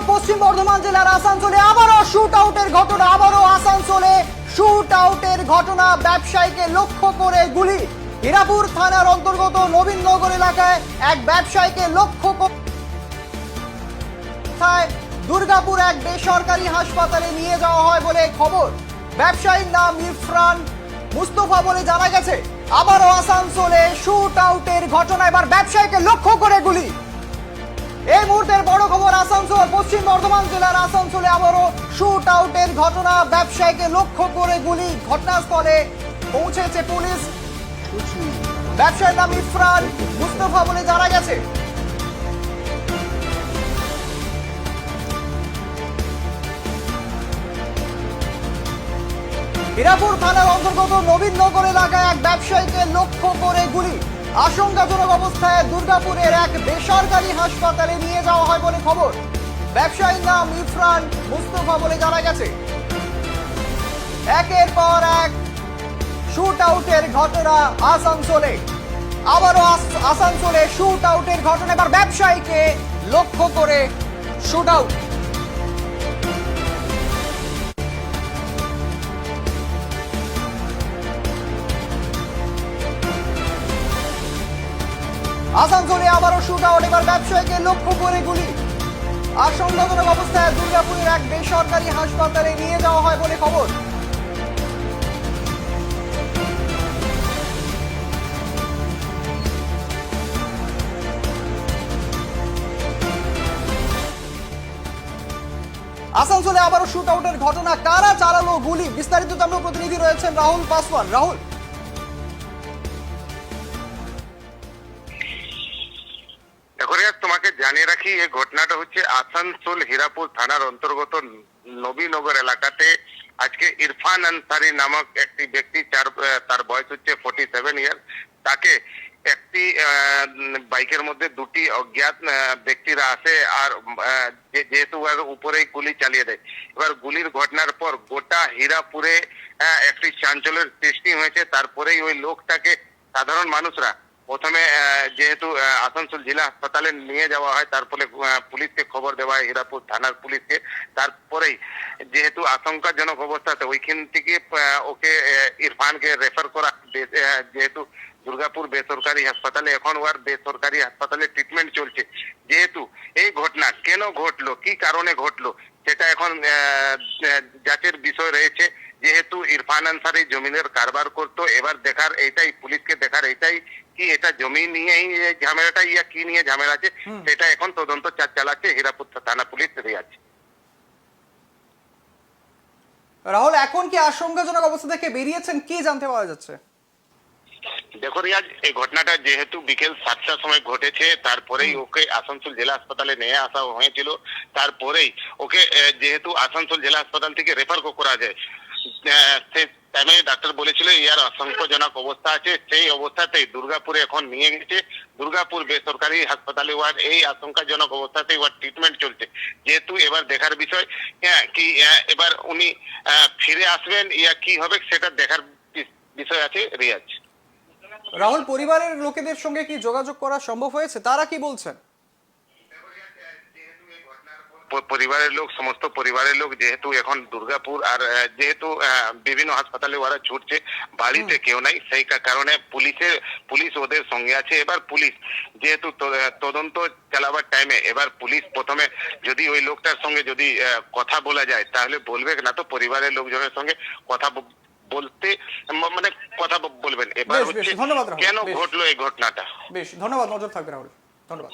পশ্চিম বর্ধমান জেলার আসানসোলে আবারও শুট আউটের ঘটনা। আবারও আসানসোলে শুট আউটের ঘটনা, ব্যবসায়ীকে লক্ষ্য করে গুলি। হীরাপুর থানার অন্তর্গত নবীননগর এলাকায় এক ব্যবসায়ীকে লক্ষ্য করে দুর্গাপুর এক বেসরকারি হাসপাতালে নিয়ে যাওয়া হয় বলে খবর। ব্যবসায়ীর নাম ইরফান মুস্তফা বলে জানা গেছে। আবারও আসানসোলে শুট আউটের ঘটনা, এবার ব্যবসায়ীকে লক্ষ্য করে গুলি। এই মুহূর্তের বড় খবর, আসানসোল পশ্চিম বর্ধমান জেলার আসানসোলে আবারও শুট আউটের ঘটনা, ব্যবসায়ীকে লক্ষ্য করে গুলি। ঘটনাস্থলে পৌঁছেছে পুলিশ। ব্যবসায়ীর নাম ইরফান মুস্তফা বলে জানা গেছে। হীরাপুর থানার অন্তর্গত নবীননগর এলাকায় এক ব্যবসায়ীকে লক্ষ্য করে গুলি। আশঙ্কাজনক অবস্থায় দুর্গাপুরের এক বেসরকারি হাসপাতালে নিয়ে যাওয়া হয় বলে খবর। ব্যবসায়ীর নাম ইরফান মুস্তফা বলে জানা গেছে। একের পর এক শুট আউটের ঘটনা আসানসোলে। আবারও আসানসোলে শুট আউটের ঘটনা, এবার ব্যবসায়ীকে লক্ষ্য করে শুট আউট। আসানসোলে আবারও শুট আউট, এবার ব্যবসায়ীকে লক্ষ্য করে গুলি। আশঙ্কাজনক অবস্থায় দুর্গাপুরের এক বেসরকারি হাসপাতালে নিয়ে যাওয়া হয় বলে খবর। আসানসোলে আবারও শুট আউটের ঘটনা, কারা চালালো গুলি? বিস্তারিত জানবো, প্রতিনিধি রয়েছেন রাহুল পাসওয়ান। রাহুল, তোমাকে জানিয়ে রাখি, এই ঘটনাটা হচ্ছে আসানসোল হীরাপুর থানার অন্তর্গত নবীনগর এলাকাতে। আজকে ইরফান আনসারি নামক একটি ব্যক্তি, তার বয়স হচ্ছে 47 ইয়ার। তাকে একটি বাইকের মধ্যে দুটি অজ্ঞাত ব্যক্তিরা আসে আর যেহেতু উপরেই গুলি চালিয়ে দেয়। এবার গুলির ঘটনার পর গোটা হীরাপুরে একটি চাঞ্চল্যের সৃষ্টি হয়েছে। তারপরেই ওই লোকটাকে সাধারণ মানুষরা প্রথমে যেহেতু আসানসোল জেলা হাসপাতালে নিয়ে যাওয়া হয়, তারপরে পুলিশকে খবর দেওয়া হয়, হীরাপুর থানার পুলিশকে। তারপরেই যেহেতু আশঙ্কাজনক অবস্থাতে ওইখান থেকে ওকে ইরফানকে রেফার করা, যেহেতু দুর্গাপুর বেসরকারি হাসপাতালে, এখন ওর বেসরকারি হাসপাতালে ট্রিটমেন্ট চলছে। যেহেতু এই ঘটনা কেন ঘটলো, কি কারণে ঘটলো, সেটা এখন যাচের বিষয় রয়েছে। যেহেতু ইরফান আনসারি জমিনের কারবার করতো, এবার দেখার এইটাই, পুলিশকে দেখার এইটাই কি এটা জমি নিয়েই ঝামেলাটা ইয়া কি নিয়ে ঝামেলা আছে, সেটা এখন তদন্ত চালাচ্ছে হীরাপুর থানা পুলিশ রিয়াজ। রাহুল, এখন কি আশঙ্কাজনক অবস্থা থেকে বেরিয়েছেন, কি জানতে পাওয়া যাচ্ছে? দেখো রিয়াজ, এই ঘটনাটা যেহেতু বিকেল 7টার সময় ঘটেছে, তারপরেই ওকে আসানসোল জেলা হাসপাতালে নিয়ে আসা হয়েছিল। তারপরেই ওকে যেহেতু আসানসোল জেলা হাসপাতাল থেকে রেফার করা যায়, সে টাইমে ডাক্তার বলেছিল ইয়ার আশঙ্কাজনক অবস্থা আছে। সেই অবস্থাতেই দুর্গাপুরে এখন নিয়ে গেছে। দুর্গাপুর বেসরকারি হাসপাতালে ওয়ার এই আশঙ্কাজনক অবস্থাতে ওয়ার ট্রিটমেন্ট চলছে। যেহেতু এবার দেখার বিষয় কি এবার উনি ফিরে আসবেন ইয়া কি হবে, সেটা দেখার বিষয় আছে রিয়াজ। রাহুল, পরিবারের লোকেদের সঙ্গে কি যোগাযোগ করা সম্ভব হয়েছে? তারা কি বলছেন? পরিবারের লোক, সমস্ত পরিবারের লোক যেহেতু এখন দুর্গাপুর আর যেহেতু বিভিন্ন হাসপাতালে ওরা ছুটছে, বাড়িতে কেউ নাই, সেই কারণে পুলিশ ওদের সঙ্গে আছে। এবার পুলিশ যেহেতু তদন্ত চালাবার টাইমে এবার পুলিশ প্রথমে যদি ওই লোকটার সঙ্গে যদি কথা বলা যায় তাহলে বলবে, না তো পরিবারের লোকজনের সঙ্গে কথা বলতে মানে কথা বলবেন। এবার হচ্ছে কেন ঘটলো এই ঘটনাটা। বেশ, ধন্যবাদ, নজর থাকবে রাহুল, ধন্যবাদ।